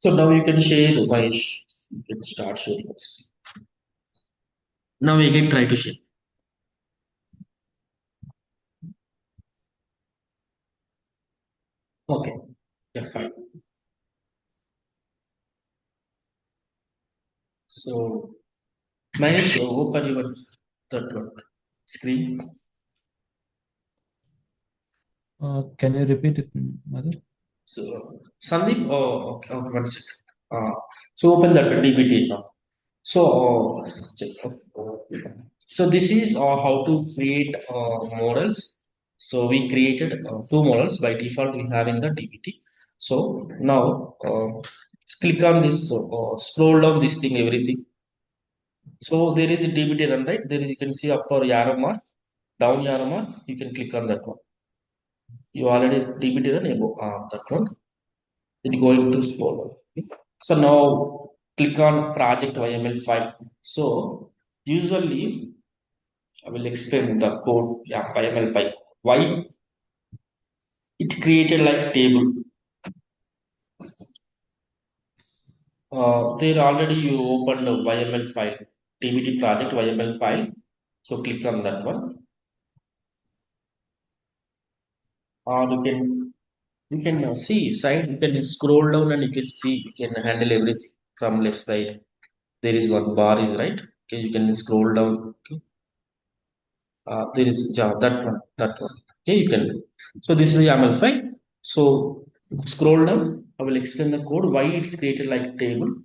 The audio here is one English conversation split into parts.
So now you can share you can start sharing. Now we can try to share. Okay. Yeah, fine. So Mahesh, open your that one screen. Can you repeat it, Mother? So Sandeep, okay, okay, one second. So open that DBT account. So check. So this is how to create models. So we created two models by default we have in the DBT. So now click on this, scroll down this thing, everything. So there is a DBT run, right? There is, you can see upper arrow mark, down arrow mark. You can click on that one. You already DBT run above that one. It's going to scroll. So now click on project YML file. So usually I will explain the code, yeah, YML file. Why it created like table. There already you opened the YML file, TBT project YML file. So click on that one. Or you can see side. You can scroll down and you can see you can handle everything from left side. There is one bar is right. Okay, you can scroll down. Okay, there is that one. Okay, you can. So this is the YAML file. So scroll down. I will explain the code why it's created like table.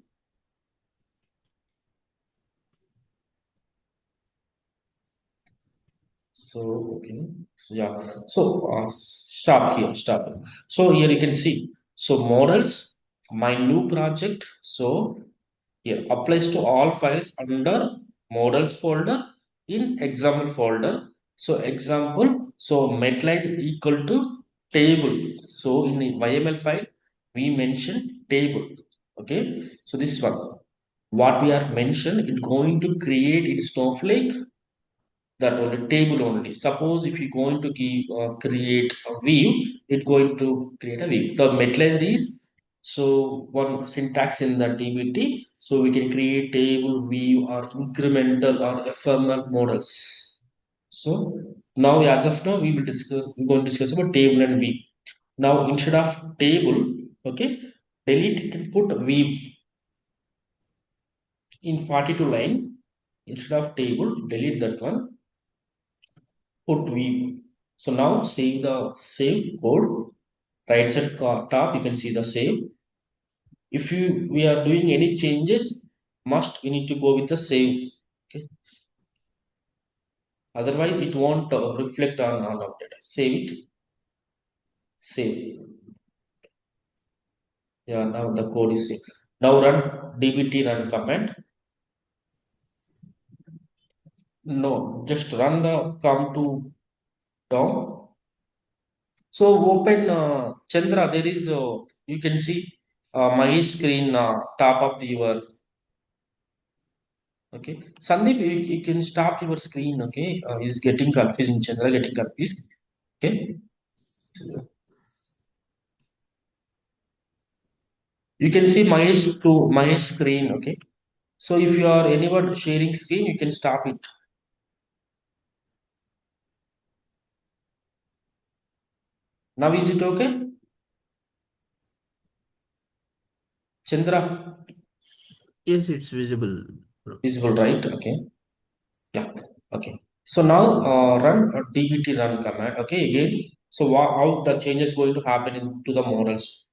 So okay, so yeah. So stop here. Stop. So here you can see. So models, my new project. So here applies to all files under models folder in example folder. So example, so metla is equal to table. So in the YML file, we mention table. Okay, so this one, what we are mentioned, it's going to create in Snowflake that only table only. Suppose if you're going to give create a view, it's going to create a view. The metallized is so one syntax in the DBT, so we can create table, view, or incremental or ephemeral models. So now, as of now, we will discuss. We're going to discuss about table and view. Now, instead of table, okay, delete it and put view in 42 line. Instead of table, delete that one, put view. So now save the save code. Right side top, you can see the save. If we are doing any changes, must we need to go with the save. Okay. Otherwise, it won't reflect on our data. Save it. Save. Yeah. Now the code is saved. Now run dbt run command. No, just run the come to down. So open Chandra. There is you can see my screen top of your. Okay, Sandeep, you can stop your screen. Okay, is getting confused in general, getting confused. Okay, you can see my screen. Okay, so if you are anyone sharing screen, you can stop it. Now is it okay, Chandra? Yes, it's visible, bro. Visible, right? Okay, yeah. Okay, so now run a dbt run command. Okay, again. So how the changes going to happen into the models?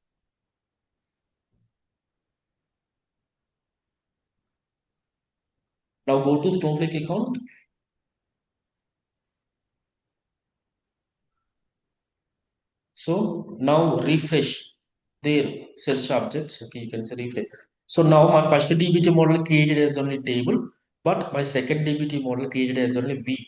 Now go to Snowflake account. So now refresh their search objects. Okay, you can say refresh. So now my first DBT model created as only table, but my second DBT model created as only V.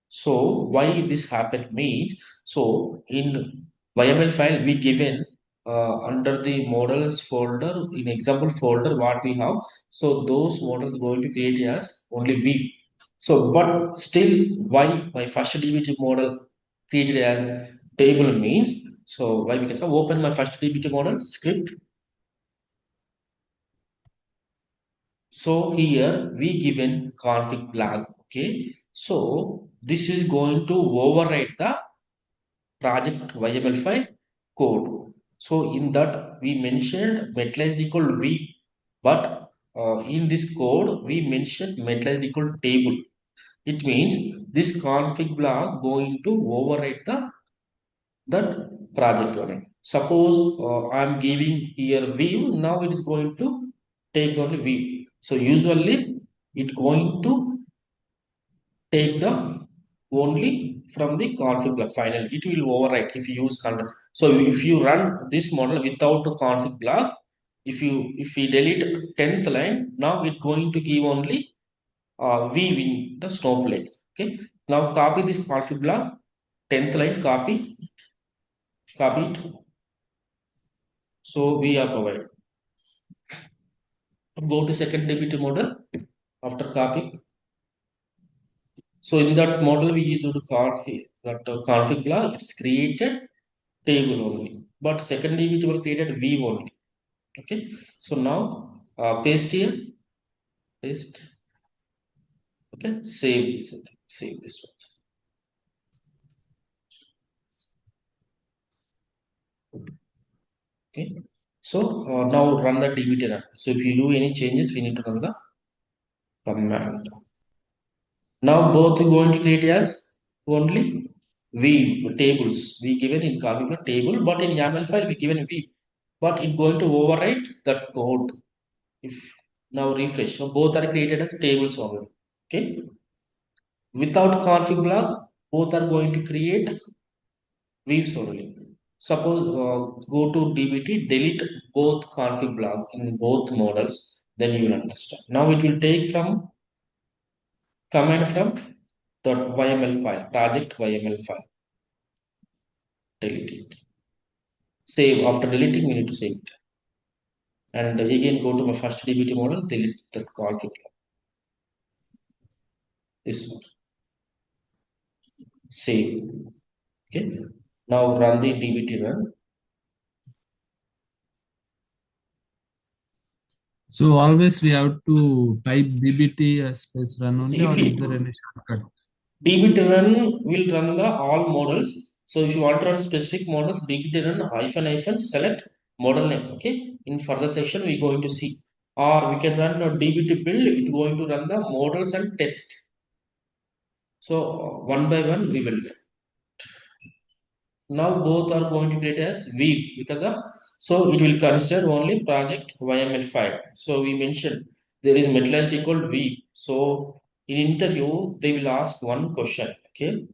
So why this happened means, so in YML file we given under the models folder in example folder what we have. So those models going to create as only V. So but still why my first DBT model created as table means, so why, because I open my first DBT model script. So here we given config flag. Okay, so this is going to overwrite the project YML file code. So in that we mentioned metallized equal v, but in this code we mentioned metallized equal table. It means this config block going to overwrite the that project only. Suppose I'm giving here view, now it is going to take only view. So usually it going to take the only from the config block. Finally it will overwrite if you use config. So if you run this model without the config block, if you delete 10th line, now it going to give only v in the Snowflake. Okay, now copy this config block, 10th line, copy it. So we are provided. Go to second dbt model after copying. So in that model we use to config that config block. It's created table only, but second dbt will created view only. Okay. So now paste here, paste. Okay. Save this one. Okay. So now run the dbt run. So if you do any changes, we need to run the command. Now both are going to create as only v tables. We given in configure table, but in YAML file we given v. But it's going to overwrite that code. If now refresh, so both are created as tables only. Okay. Without config block, both are going to create views only. Suppose go to dbt, delete both config block in both models, then you will understand. Now it will take from command from the YML file, project YML file, delete it. Save. After deleting, we need to save it. And again, go to my first dbt model, delete the config. This one. Save. Okay. Now run the dbt run. So always we have to type dbt space run So only, if or is there you any shortcut? dbt run will run the all models. So if you want to run specific models, dbt run hyphen select model name. Okay. In further session, we going to see. Or we can run a dbt build. It's going to run the models and test. So one by one we will. Now both are going to create as view because of, so it will consider only project YML file. So we mentioned there is metallized equal view. So in interview they will ask one question. Okay.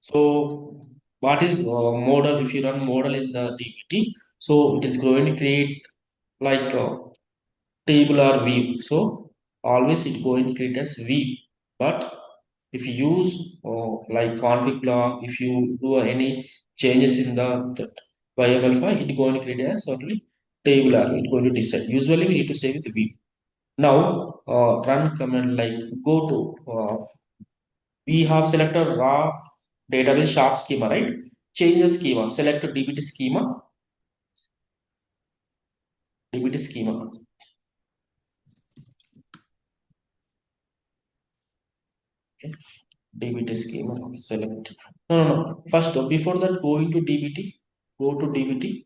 So what is model? If you run model in the DBT, so it is going to create like table or view. So always it going to create as view. But if you use like config block, if you do any changes in the that YML file, it going to create as only table or it going to decide. Usually we need to save with view. Now run command like go to we have selected raw database sharp schema, right? Change the schema, select dbt schema, dbt schema. Okay. dbt schema, select. No. First, before that, go into dbt, go to dbt.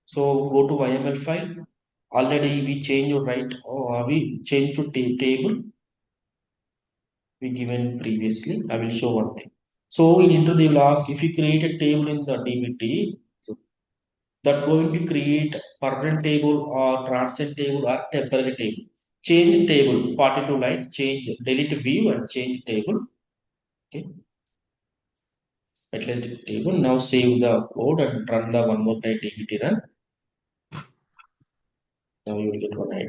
So go to YML file. Already we change your right, or we change to table we given previously. I will show one thing. So in intro they will ask if you create a table in the dbt, so that going to create permanent table or transient table or temporary table. Change table 42 line, change delete view and change table. Okay, at least table. Now save the code and run the one more time dbt run. Now you will get one idea.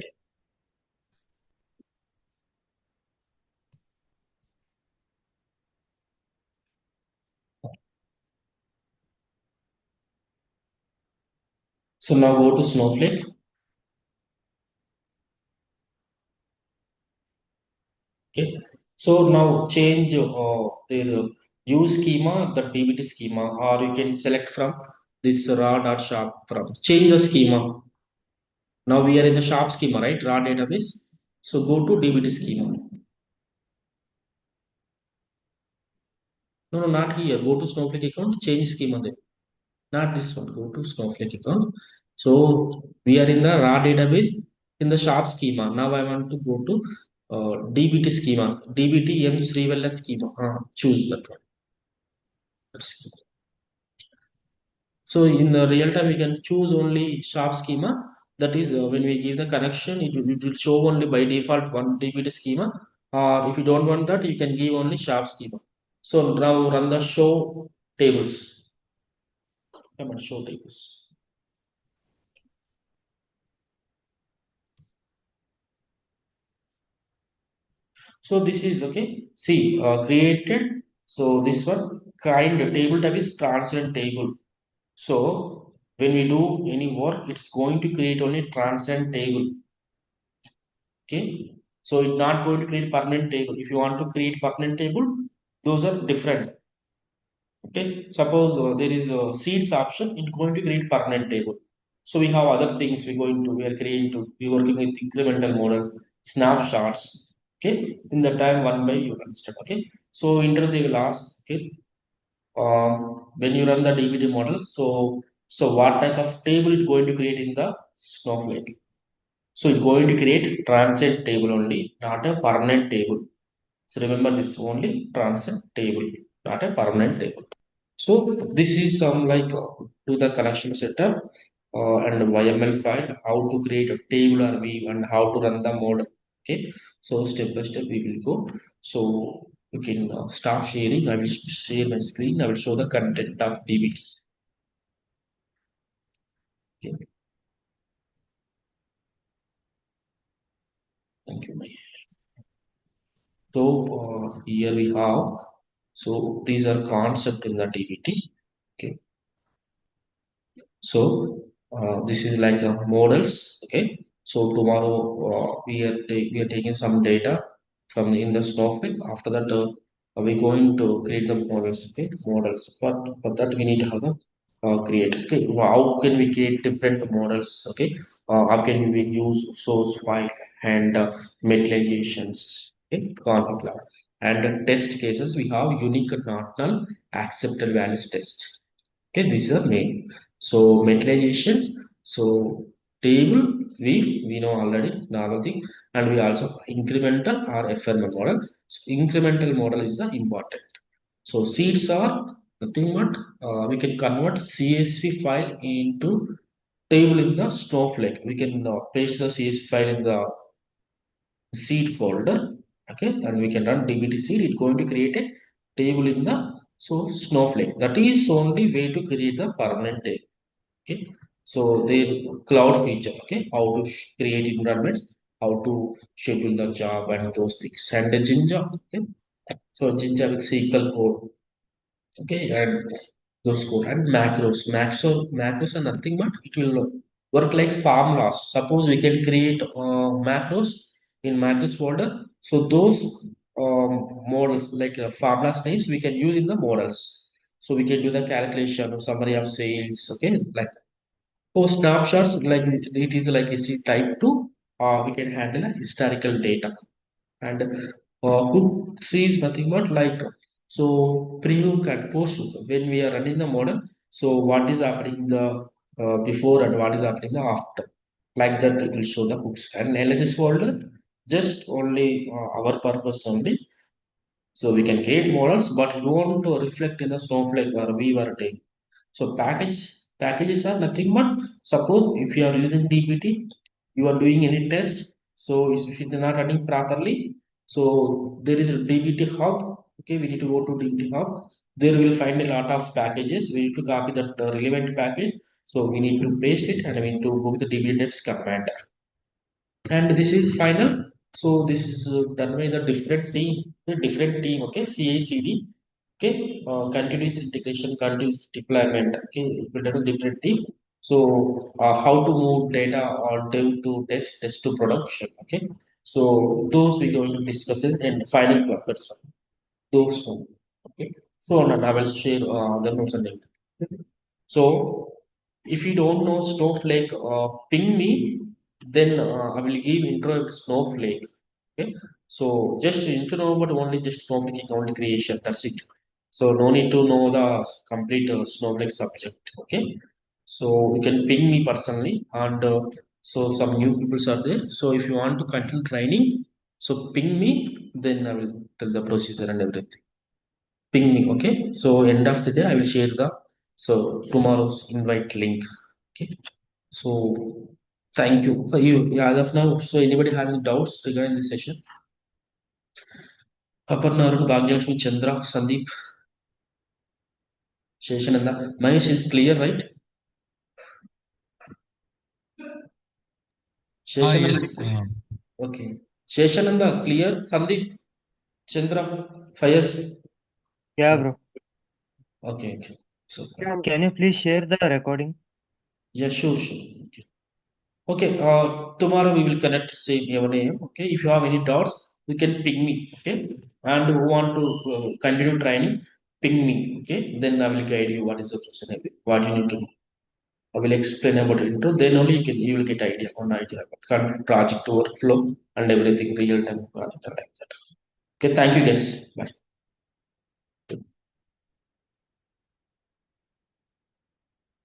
So now go to Snowflake. Okay. So now change the use schema, the dbt schema, or you can select from this raw dot sharp from change the schema. Now we are in the sharp schema, right? Raw database. So go to DBT schema. No, no, not here. Go to Snowflake account, change schema there. Not this one. Go to Snowflake account. So we are in the raw database in the sharp schema. Now I want to go to DBT schema. DBT M Srivella schema. Choose that one. That's So in the real time, we can choose only sharp schema. That is, when we give the connection, it will show only by default one DBT schema. Or if you don't want that, you can give only sharp schema. So now run the show tables. Come on, show tables. So this is okay. See, created. So this one kind table type is transient table. So when we do any work, it's going to create only transient table. Okay, so it's not going to create permanent table. If you want to create permanent table, those are different. Okay, suppose there is a seeds option, it's going to create permanent table. So we have other things we are creating to be working with incremental models, snapshots. Okay, in the time one by you understand. Okay, so internet they will ask. Okay, when you run the dbt model, so what type of table it's going to create in the Snowflake. So it's going to create transient table only, not a permanent table. So remember this, only transient table, not a permanent table. So this is some like to the connection setup and YML file, how to create a table or view and how to run the model. Okay, so step by step we will go. So you can start sharing. I will share my screen. I will show the content of DBT. Okay, thank you. So here we have. So these are concept in the DBT. Okay, so this is like models. Okay, so tomorrow we are taking some data from in the Snowflake. After that, we're going to create the models. Okay, models. But for that we need to have the create. Okay, how can we create different models? Okay, how can we use source file and metalizations? Okay, conflict log. And test cases, we have unique and not null accepted values test. Okay, this is the main. So metalizations. So table we know already normal thing, and we also incremental or FML model. So incremental model is the important. So seeds are nothing but we can convert CSV file into table in the Snowflake. We can paste the CSV file in the seed folder. Okay, and we can run dbt seed. It's going to create a table in the Snowflake. That is only way to create the permanent table. Okay, so the cloud feature. Okay, how to create environments, how to schedule the job and those things, and the Jinja. Okay, so Jinja with SQL code. Okay, and those code and macros. Macros are nothing but it will work like formulas. Suppose we can create macros in macros folder. So those models like formulas names we can use in the models. So we can do the calculation or summary of sales. Okay, like for snapshots, like it is like a type two. We can handle a historical data. And hooks is nothing but like so pre-hook and post-hook. When we are running the model, so what is happening the before and what is happening the after, like that it will show the hooks. And analysis folder just only our purpose only. So we can create models, but you want to reflect in the Snowflake or Weaver table. So packages are nothing but, suppose if you are using DBT, you are doing any test. So if it is not running properly, so there is a DBT hub. Okay, we need to go to DBT hub. There we will find a lot of packages. We need to copy that relevant package. So we need to paste it and we need to go with the DBT depth command. And this is final. So this is done by the different team. Okay, CI/CD. Okay, continuous integration, continuous deployment. Okay, we done a different team. So how to move data or dev to test to production. Okay, so those we're going to discuss it in final purpose. Those one. Okay, so now I will share the notes and data. So if you don't know Snowflake, ping me. Then I will give intro to Snowflake. Okay, so just to know about only just Snowflake account creation. That's it. So no need to know the complete Snowflake subject. Okay, so you can ping me personally, and so some new people are there. So if you want to continue training, so ping me. Then I will tell the procedure and everything. Ping me. Okay. So end of the day, I will share the so tomorrow's invite link. Okay. So thank you for you. Yeah, as of now. So anybody having doubts regarding this session? Aparna, Arun, Bhagyalakshmi, Chandra, Sandeep, Sheshananda. Mahesh is clear, right? Sheshananda. Yes. Okay. Sheshananda, clear. Sandeep, Chandra, Fayaz. Yeah, Okay. bro. Okay. Okay. So Can you please share the recording? yeah, sure, sure. Okay. Okay, tomorrow we will connect same 11 a.m. Okay, if you have any doubts, you can ping me. Okay, and who want to continue training, ping me. Okay, then I will guide you what is the question, what you need to know. I will explain about intro. Then only you will get idea about current project workflow and everything real time project and like that. Okay, thank you guys. Bye.